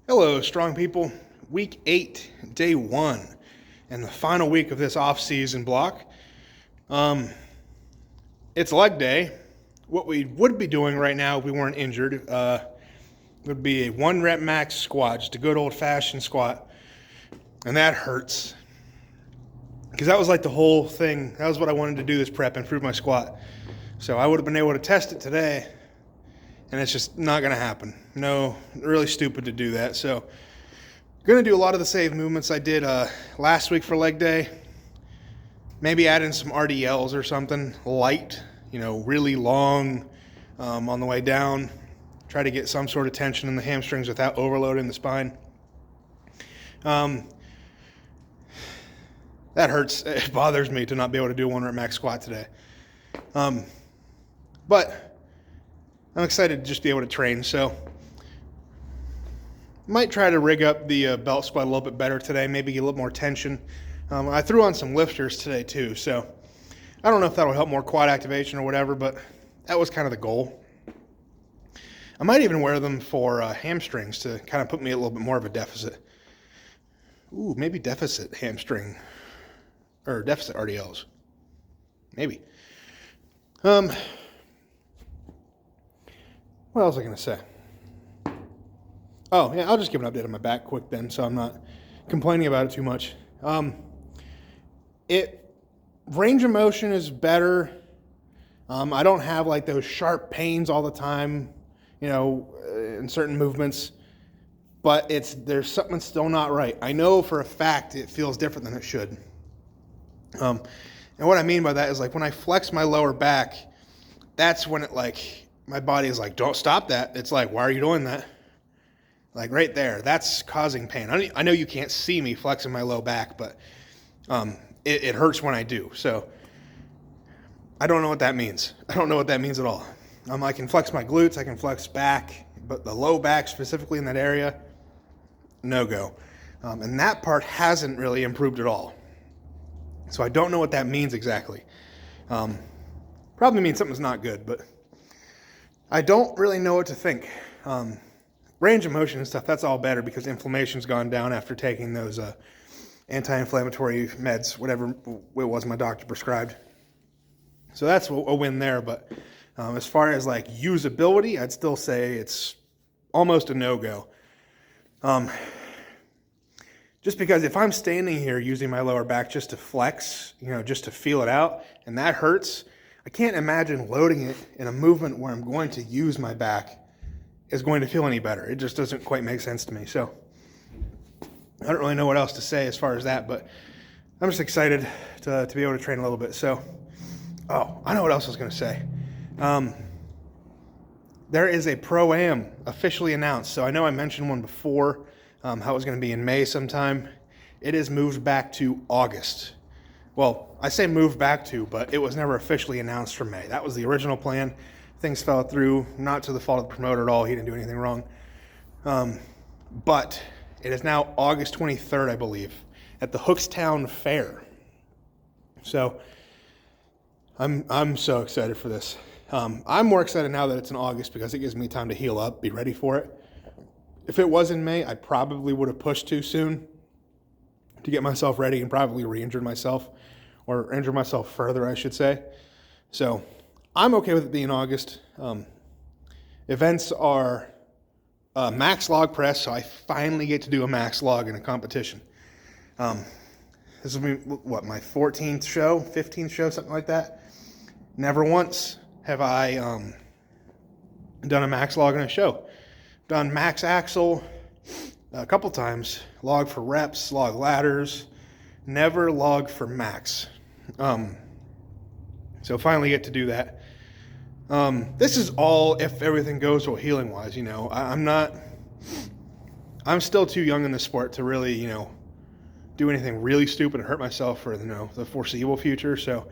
Hello, strong people. Week 8, day 1, and the final week of this off-season block. It's leg day. What we would be doing right now if we weren't injured would be a 1 rep max squat, just a good old-fashioned squat, and that hurts. Because that was like the whole thing. That was what I wanted to do this prep, improve my squat. So I would have been able to test it today, and it's just not going to happen. No, really stupid to do that. So I'm going to do a lot of the same movements I did last week for leg day. Maybe add in some RDLs or something light, really long on the way down. Try to get some sort of tension in the hamstrings without overloading the spine. That hurts. It bothers me to not be able to do a 1 rep max squat today. But I'm excited to just be able to train. So might try to rig up the belt squat a little bit better today, maybe get a little more tension. I threw on some lifters today too, so I don't know if that'll help more quad activation or whatever, but that was kind of the goal. I might even wear them for hamstrings to kind of put me at a little bit more of a deficit. Ooh, maybe deficit hamstring or deficit RDLs. Maybe. What else was I going to say? Oh, yeah, I'll just give an update on my back quick then, so I'm not complaining about it too much. Range of motion is better. I don't have like those sharp pains all the time, in certain movements, but there's something still not right. I know for a fact it feels different than it should. And what I mean by that is like when I flex my lower back, that's when my body is like, don't stop that. It's like, why are you doing that? Like right there, that's causing pain. I know you can't see me flexing my low back, but it hurts when I do. So I don't know what that means. I don't know what that means at all. I can flex my glutes, I can flex back, but the low back specifically in that area, no go. And that part hasn't really improved at all. So I don't know what that means exactly. Probably means something's not good, but I don't really know what to think. Range of motion and stuff, that's all better because inflammation's gone down after taking those anti-inflammatory meds, whatever it was my doctor prescribed. So that's a win there, but as far as like usability, I'd still say it's almost a no-go. Just because if I'm standing here using my lower back just to flex, just to feel it out, and that hurts, I can't imagine loading it in a movement where I'm going to use my back is going to feel any better. It just doesn't quite make sense to me. So I don't really know what else to say as far as that, but I'm just excited to be able to train a little bit. So, I know what else I was going to say. There is a Pro-Am officially announced. So I know I mentioned one before, how it was going to be in May sometime. It is moved back to August. Well, I say moved back to, but it was never officially announced for May. That was the original plan. Things fell through, not to the fault of the promoter at all. He didn't do anything wrong. But it is now August 23rd, I believe, at the Hookstown Fair. So I'm so excited for this. I'm more excited now that it's in August because it gives me time to heal up, be ready for it. If it was in May, I probably would have pushed too soon to get myself ready and probably re-injured myself, or injured myself further, I should say. So I'm okay with it being August. Events are max log press, so I finally get to do a max log in a competition. This will be, my 14th show, 15th show, something like that. Never once have I done a max log in a show. Done max axle a couple times, log for reps, log ladders, never log for max. So finally get to do that. This is all if everything goes well healing wise. I'm still too young in the sport to really, do anything really stupid and hurt myself for, the foreseeable future. So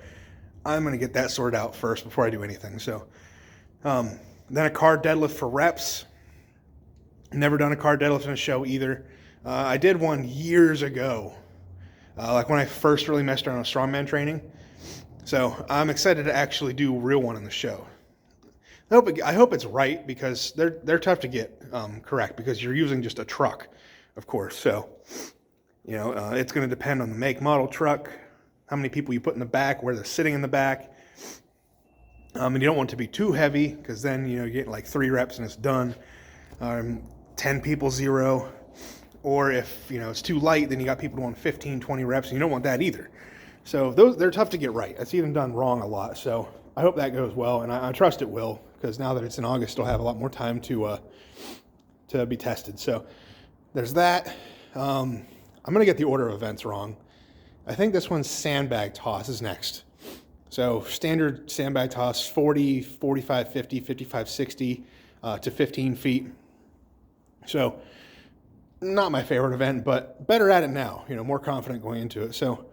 I'm going to get that sorted out first before I do anything. So, then a car deadlift for reps. Never done a car deadlift in a show either. I did one years ago, like when I first really messed around with strongman training. So I'm excited to actually do a real one in the show. I hope it's right, because they're tough to get correct, because you're using just a truck, of course. So, it's going to depend on the make, model, truck, how many people you put in the back, where they're sitting in the back. And you don't want it to be too heavy, because then, you get like 3 reps and it's done. 10 people, 0. Or if, it's too light, then you got people doing 15, 20 reps, and you don't want that either. So they're tough to get right. I've seen them done wrong a lot. So I hope that goes well, and I trust it will, because now that it's in August, I'll have a lot more time to be tested. So there's that. I'm going to get the order of events wrong. I think this one's sandbag toss is next. So standard sandbag toss, 40, 45, 50, 55, 60 to 15 feet. So not my favorite event, but better at it now, more confident going into it. So,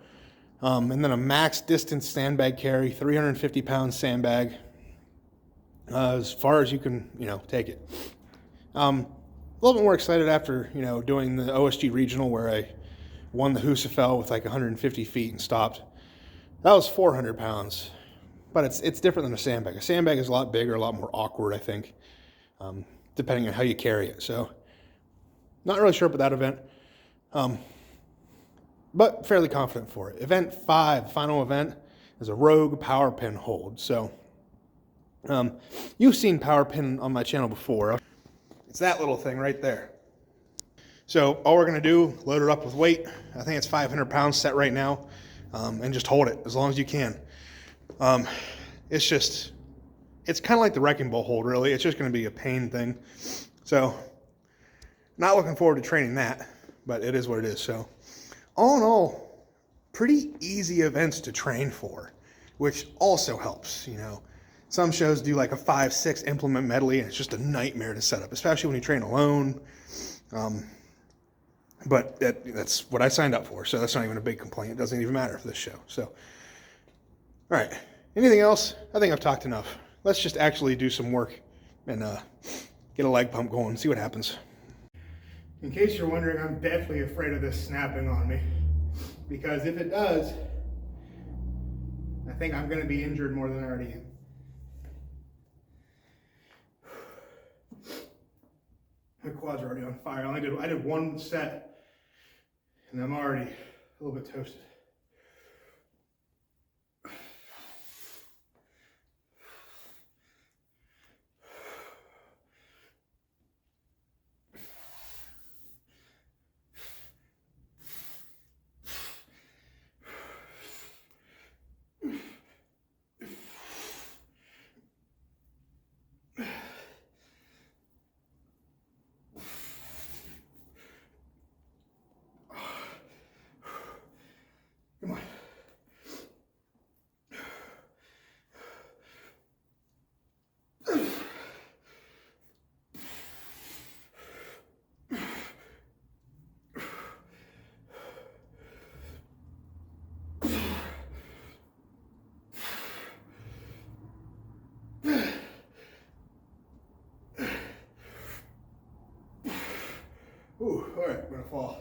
and then a max distance sandbag carry, 350 pound sandbag, as far as you can, take it. A little bit more excited after, doing the OSG regional, where I won the Husafell with like 150 feet and stopped. That was 400 pounds, but it's different than a sandbag. A sandbag is a lot bigger, a lot more awkward, I think, depending on how you carry it. So not really sure about that event, but fairly confident for it. Event 5, final event, is a Rogue power pin hold. So you've seen power pin on my channel before. It's that little thing right there. So all we're going to do, load it up with weight. I think it's 500 pounds set right now, and just hold it as long as you can. It's kind of like the wrecking ball hold, really. It's just going to be a pain thing. So not looking forward to training that, but it is what it is. So all in all, pretty easy events to train for, which also helps. Some shows do like a 5-6 implement medley, and it's just a nightmare to set up, especially when you train alone. But that's what I signed up for, so that's not even a big complaint. It doesn't even matter for this show. So, all right. Anything else? I think I've talked enough. Let's just actually do some work and get a leg pump going and see what happens. In case you're wondering, I'm deathly afraid of this snapping on me, because if it does, I think I'm going to be injured more than I already am. My quads are already on fire. I did one set, and I'm already a little bit toasted. Come on. Ooh, all right, I'm gonna fall.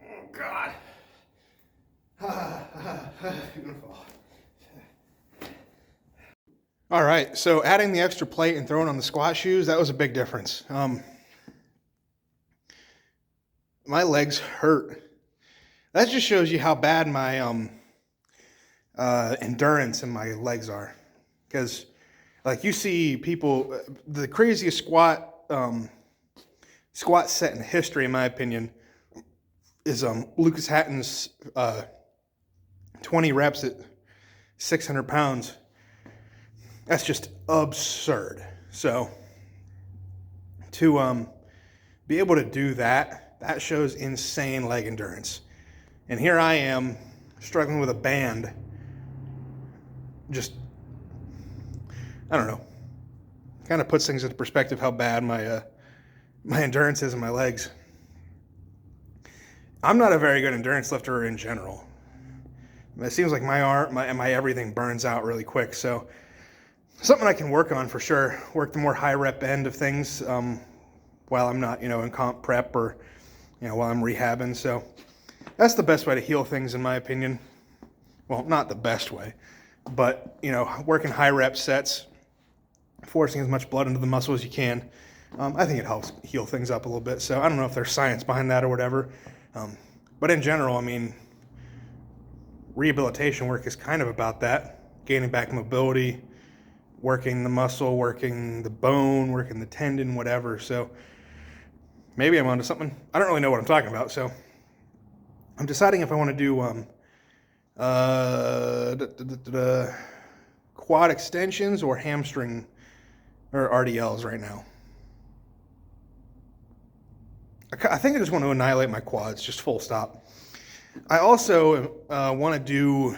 Oh God. You're gonna fall. All right, so adding the extra plate and throwing on the squat shoes, that was a big difference. My legs hurt. That just shows you how bad my endurance in my legs are. because like you see people, the craziest squat set in history, in my opinion, is Lucas Hatton's 20 reps at 600 pounds. That's just absurd. So to be able to do that, that shows insane leg endurance. And here I am struggling with a band. Just, I don't know. Kind of puts things into perspective how bad my endurance is in my legs. I'm not a very good endurance lifter in general. It seems like my everything burns out really quick. So something I can work on for sure. Work the more high rep end of things while I'm not, in comp prep or, while I'm rehabbing. So that's the best way to heal things, in my opinion. Well, not the best way, but, working high rep sets, forcing as much blood into the muscle as you can. I think it helps heal things up a little bit. So I don't know if there's science behind that or whatever. But in general, I mean, rehabilitation work is kind of about that. Gaining back mobility, working the muscle, working the bone, working the tendon, whatever. So maybe I'm onto something. I don't really know what I'm talking about. So I'm deciding if I want to do quad extensions or hamstring or RDLs right now. I think I just want to annihilate my quads, just full stop. I also want to do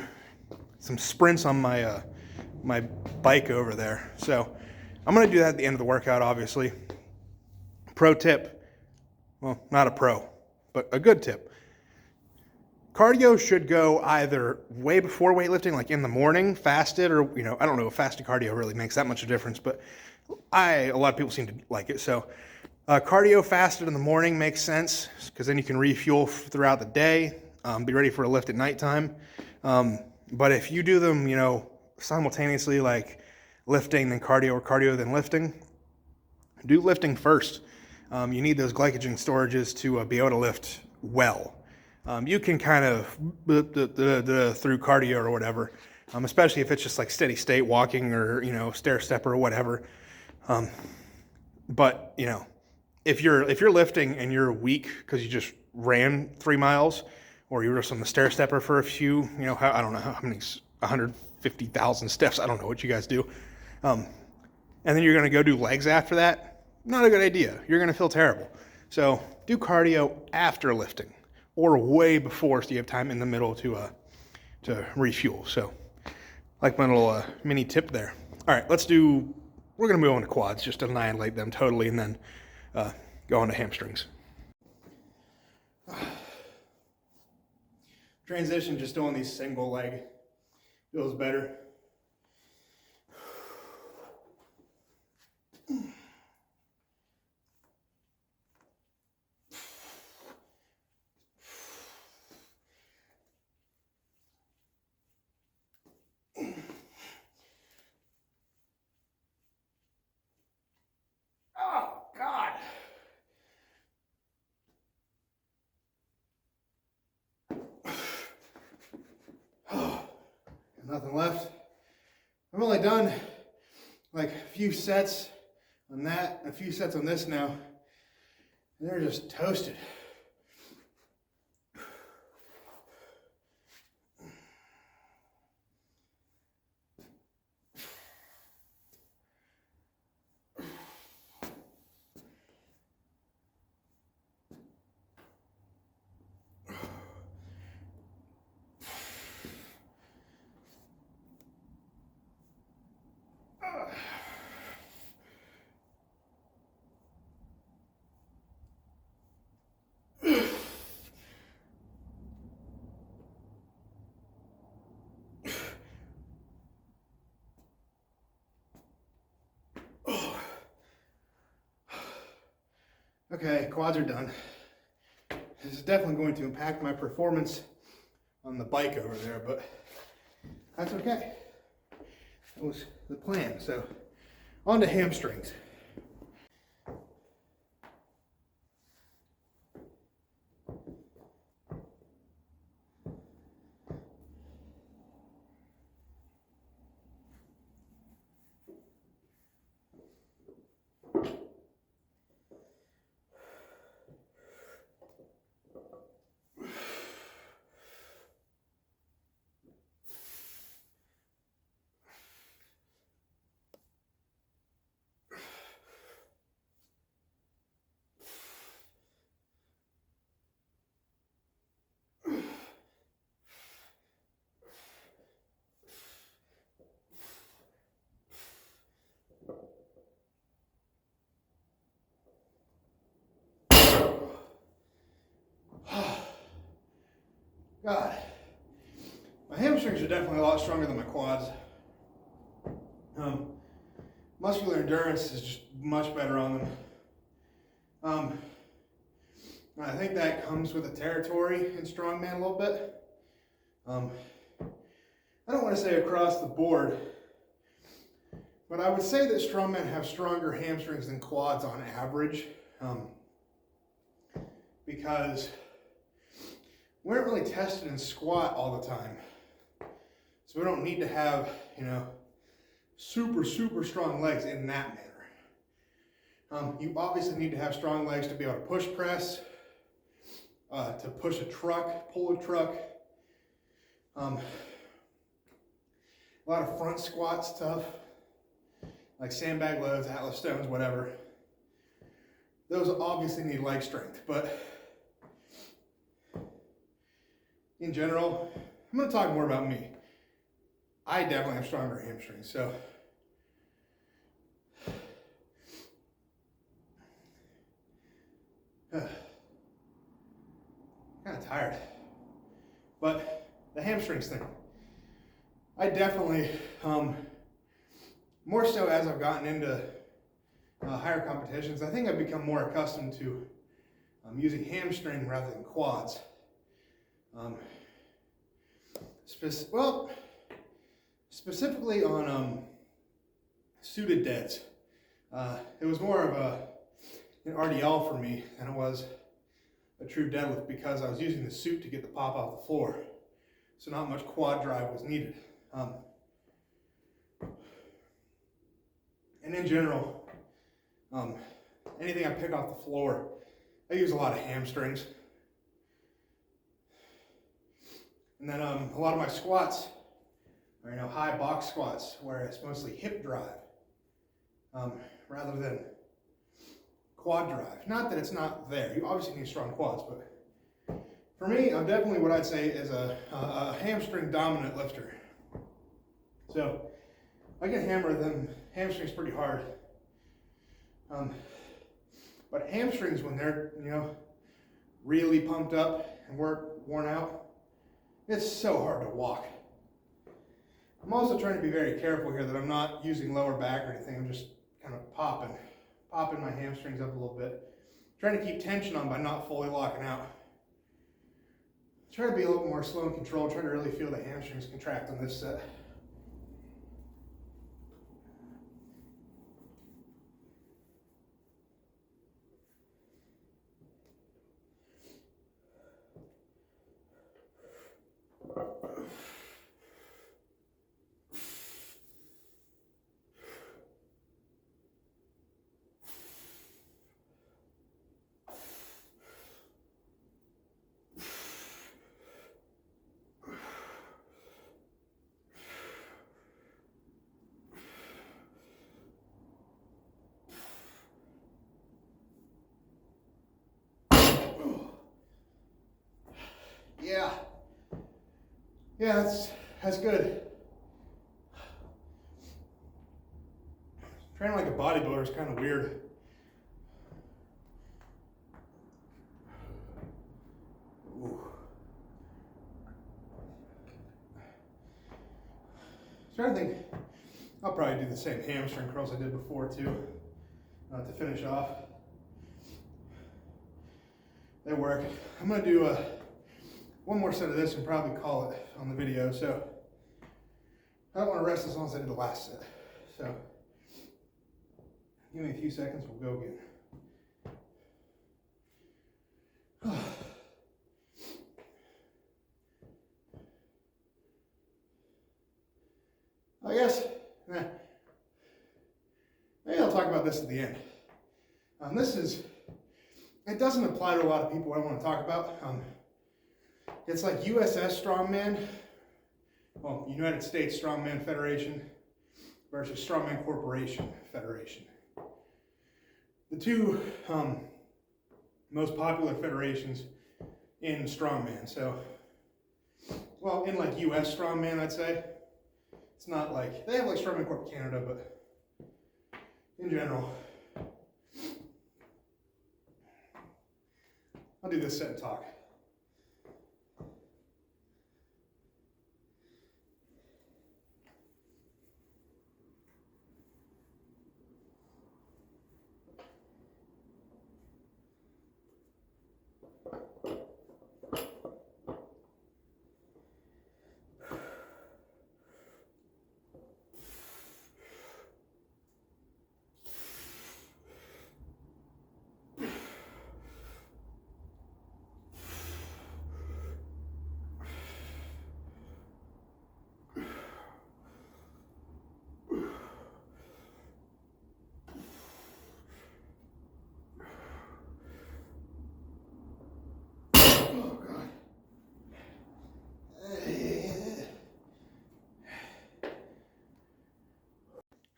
some sprints on my my bike over there. So I'm going to do that at the end of the workout, obviously. Pro tip. Well, not a pro, but a good tip. Cardio should go either way before weightlifting, like in the morning, fasted, or, I don't know if fasted cardio really makes that much of a difference, but a lot of people seem to like it. So cardio fasted in the morning makes sense because then you can refuel throughout the day, be ready for a lift at nighttime. But if you do them, simultaneously, like lifting then cardio or cardio then lifting, do lifting first. You need those glycogen storages to be able to lift well. You can kind of through cardio or whatever, especially if it's just like steady state walking or, stair stepper or whatever. But, if you're lifting and you're weak because you just ran 3 miles or you were just on the stair stepper for a few, I don't know how many, 150,000 steps. I don't know what you guys do. And then you're going to go do legs after that. Not a good idea. You're going to feel terrible. So do cardio after lifting or way before so you have time in the middle to refuel. So like my little mini tip there. All right, we're going to move on to quads, just to annihilate them totally, and then go on to hamstrings. Transition, just doing these single leg feels better. Oh, God. Nothing left. I've only done like a few sets on that, a few sets on this now, and they're just toasted. Okay, quads are done. This is definitely going to impact my performance on the bike over there, but that's okay. That was the plan. So on to hamstrings. God, my hamstrings are definitely a lot stronger than my quads. Muscular endurance is just much better on them. I think that comes with the territory in strongman a little bit. I don't want to say across the board, but I would say that strongmen have stronger hamstrings than quads on average, because we aren't really tested in squat all the time. So we don't need to have, super strong legs in that manner. You obviously need to have strong legs to be able to push press, to push a truck, pull a truck. A lot of front squat stuff, like sandbag loads, Atlas stones, whatever. Those obviously need leg strength, but in general, I'm going to talk more about me. I definitely have stronger hamstrings, so kind of tired. But the hamstrings thing, I definitely, more so as I've gotten into higher competitions, I think I've become more accustomed to using hamstring rather than quads. Specifically on suited deads, it was more of an RDL for me than it was a true deadlift, because I was using the suit to get the pop off the floor, so not much quad drive was needed. And in general, anything I pick off the floor, I use a lot of hamstrings. And then a lot of my squats are high box squats, where it's mostly hip drive rather than quad drive. Not that it's not there. You obviously need strong quads, but for me, I'm definitely what I'd say is a hamstring dominant lifter. So I can hammer them hamstrings pretty hard. But hamstrings, when they're really pumped up and worn out, it's so hard to walk. I'm also trying to be very careful here that I'm not using lower back or anything. I'm just kind of popping my hamstrings up a little bit. Trying to keep tension on by not fully locking out. Try to be a little more slow and controlled. Try to really feel the hamstrings contract on this set. Yeah, that's good. Training like a bodybuilder is kind of weird. Ooh. Trying to think, I'll probably do the same hamstring curls I did before too, to finish off. They work. I'm gonna do one more set of this and probably call it on the video. So I don't want to rest as long as I did the last set. So give me a few seconds, we'll go again. I guess, maybe I'll talk about this at the end. It doesn't apply to a lot of people what I want to talk about. It's like USS Strongman, well, United States Strongman Federation versus Strongman Corporation Federation. The two most popular federations in strongman. So, well, in like US Strongman, I'd say. It's not like, they have like Strongman Corp Canada, but in general. I'll do this set and talk.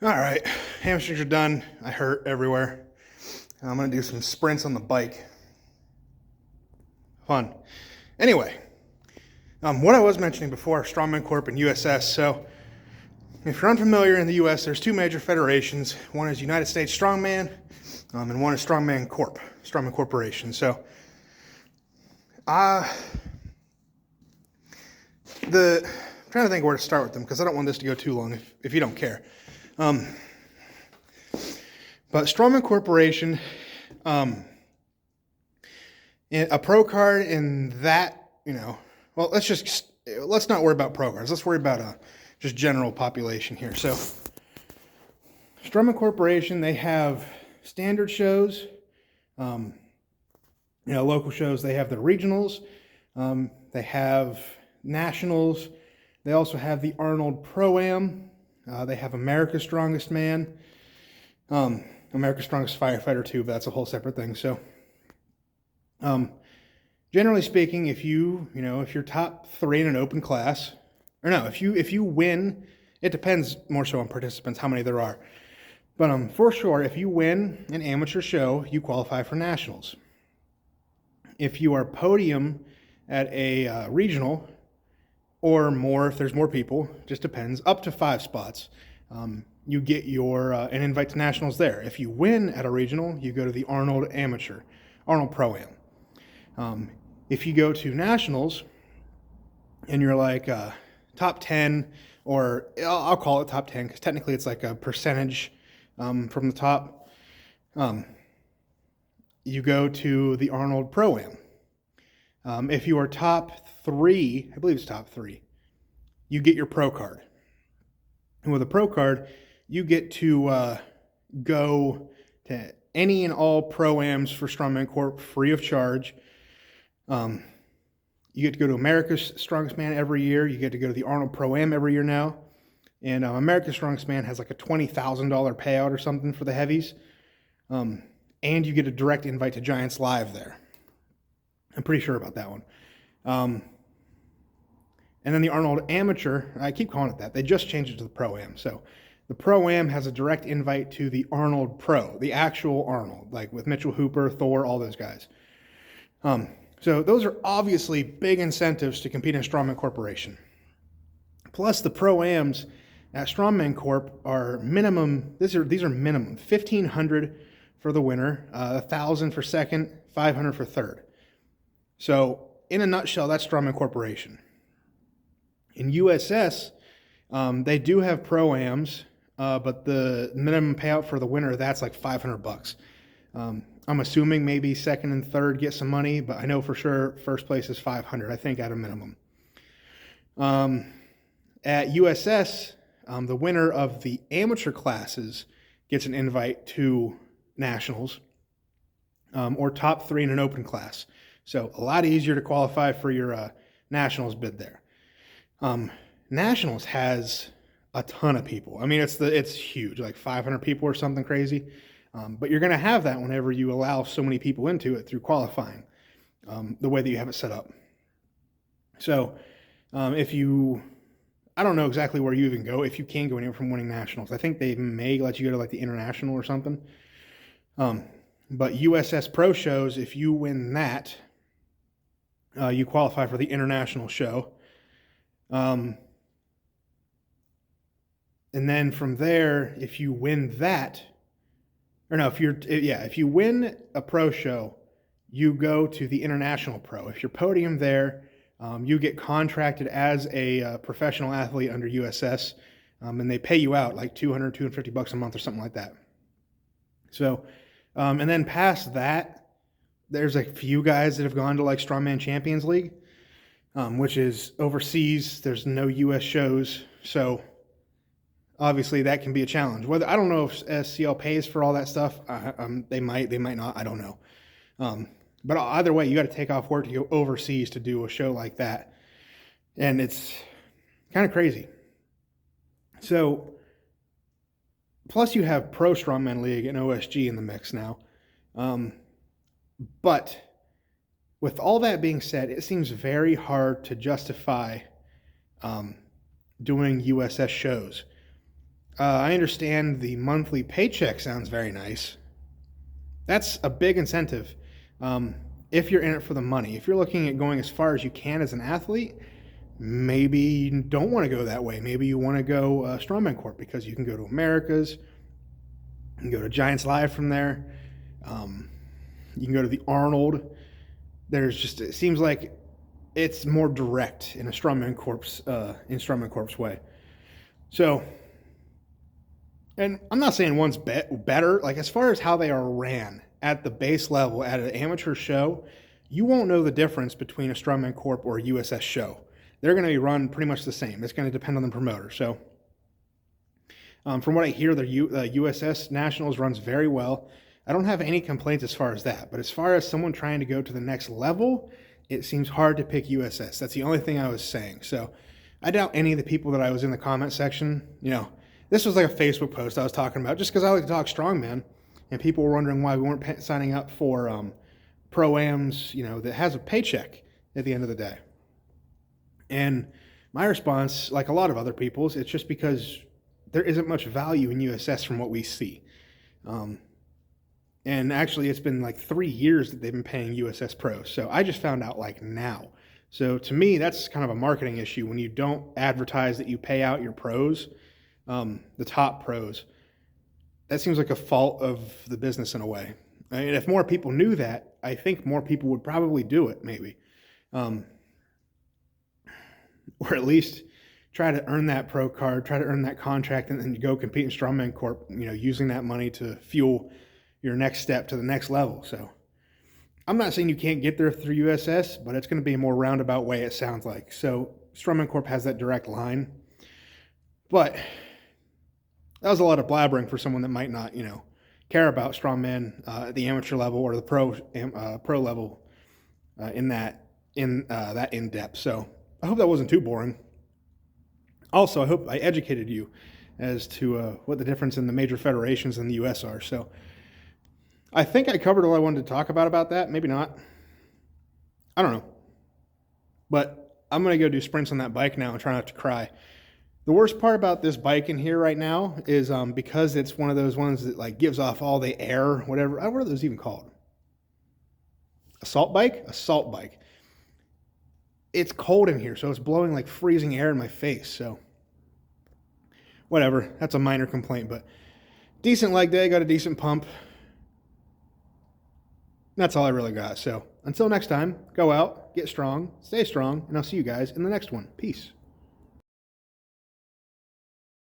All right, hamstrings are done. I hurt everywhere. I'm gonna do some sprints on the bike. Fun. Anyway, what I was mentioning before, Strongman Corp and USS. So if you're unfamiliar, in the US, there's two major federations. One is United States Strongman, and one is Strongman Corp, Strongman Corporation. So I'm trying to think where to start with them, because I don't want this to go too long if you don't care. But Strongman Corporation, a pro card in that, well, let's not worry about pro cards. Let's worry about just general population here. So Strongman Corporation, they have standard shows, local shows. They have the regionals. They have nationals. They also have the Arnold Pro-Am. They have America's Strongest Man, America's Strongest Firefighter too, but that's a whole separate thing. So, generally speaking, if you're top 3 in an open class, or no, if you win, it depends more so on participants, how many there are. But for sure, if you win an amateur show, you qualify for nationals. If you are podium at a regional, or more, if there's more people, just depends, up to 5 spots, you get an invite to nationals there. If you win at a regional, you go to the Arnold Pro-Am. If you go to nationals and you're like top 10, or I'll call it top 10 because technically it's like a percentage from the top, you go to the Arnold Pro-Am. If you are top 3, I believe it's top 3, you get your pro card. And with a pro card, you get to go to any and all pro-ams for Strongman Corp free of charge. You get to go to America's Strongest Man every year. You get to go to the Arnold Pro-Am every year now. And America's Strongest Man has like a $20,000 payout or something for the heavies. And you get a direct invite to Giants Live there. I'm pretty sure about that one. And then the Arnold Amateur, I keep calling it that. They just changed it to the Pro-Am. So the Pro-Am has a direct invite to the Arnold Pro, the actual Arnold, like with Mitchell Hooper, Thor, all those guys. So those are obviously big incentives to compete in Strongman Corporation. Plus the Pro-Ams at Strongman Corp are minimum, these are minimum, $1,500 for the winner, $1,000 for second, $500 for third. So in a nutshell, that's Strongman Corporation. In USS, they do have Pro-Ams, but the minimum payout for the winner, that's like $500. I'm assuming maybe second and third get some money, but I know for sure first place is $500, I think, at a minimum. At USS, the winner of the amateur classes gets an invite to nationals, or top 3 in an open class. So a lot easier to qualify for your nationals bid there. Nationals has a ton of people. I mean, it's huge, like 500 people or something crazy. But you're going to have that whenever you allow so many people into it through qualifying, the way that you have it set up. So I don't know exactly where you even go, if you can go anywhere from winning nationals. I think they may let you go to like the international or something. But USS Pro shows, if you win that, you qualify for the international show. And then from there, if you win that, if you win a pro show, you go to the international pro. If you're podium there, you get contracted as a professional athlete under USS, and they pay you out like $200, $250 a month or something like that. So, and then past that, There's a few guys that have gone to like Strongman Champions League, which is overseas. There's no U.S. shows, so obviously that can be a challenge. Whether I don't know if SCL pays for all that stuff. They might not. I don't know. But either way, you got to take off work to go overseas to do a show like that, and it's kind of crazy. So, plus you have Pro Strongman League and OSG in the mix now. But with all that being said, it seems very hard to justify doing USS shows. I understand the monthly paycheck sounds very nice. That's a big incentive if you're in it for the money. If you're looking at going as far as you can as an athlete, maybe you don't want to go that way. Maybe you want to go Strongman Corp because you can go to Americas, you can go to Giants Live from there, you can go to the Arnold. It seems like it's more direct in a Strongman Corp's way. So, and I'm not saying one's better. Like as far as how they are ran at the base level at an amateur show, you won't know the difference between a Strongman Corp or a USS show. They're going to be run pretty much the same. It's going to depend on the promoter. So, from what I hear, the USS Nationals runs very well. I don't have any complaints as far as that. But as far as someone trying to go to the next level, it seems hard to pick USS. That's the only thing I was saying. So, I doubt any of the people that I was in the comment section, this was like a Facebook post I was talking about just because I like to talk strongman, and people were wondering why we weren't signing up for pro-ams, that has a paycheck at the end of the day. And my response, like a lot of other people's, it's just because there isn't much value in USS from what we see. And actually, it's been like 3 years that they've been paying USS pros. So I just found out like now. So to me, that's kind of a marketing issue when you don't advertise that you pay out your pros, the top pros. That seems like a fault of the business in a way. I mean, if more people knew that, I think more people would probably do it, maybe. Or at least try to earn that pro card, try to earn that contract, and then go compete in Strongman Corp, using that money to fuel your next step to the next level. So I'm not saying you can't get there through USS, but it's going to be a more roundabout way, it sounds like. So Strongman Corp has that direct line. But that was a lot of blabbering for someone that might not, care about strongman at the amateur level or the pro level in that in depth. So I hope that wasn't too boring. Also, I hope I educated you as to what the difference in the major federations in the U.S. are. So I think I covered all I wanted to talk about that. Maybe not. I don't know. But I'm going to go do sprints on that bike now and try not to cry. The worst part about this bike in here right now is because it's one of those ones that like gives off all the air, whatever. What are those even called? Assault bike? Assault bike. It's cold in here, so it's blowing like freezing air in my face. So whatever. That's a minor complaint, but decent leg day. Got a decent pump. That's all I really got. So until next time, go out, get strong, stay strong, and I'll see you guys in the next one. Peace.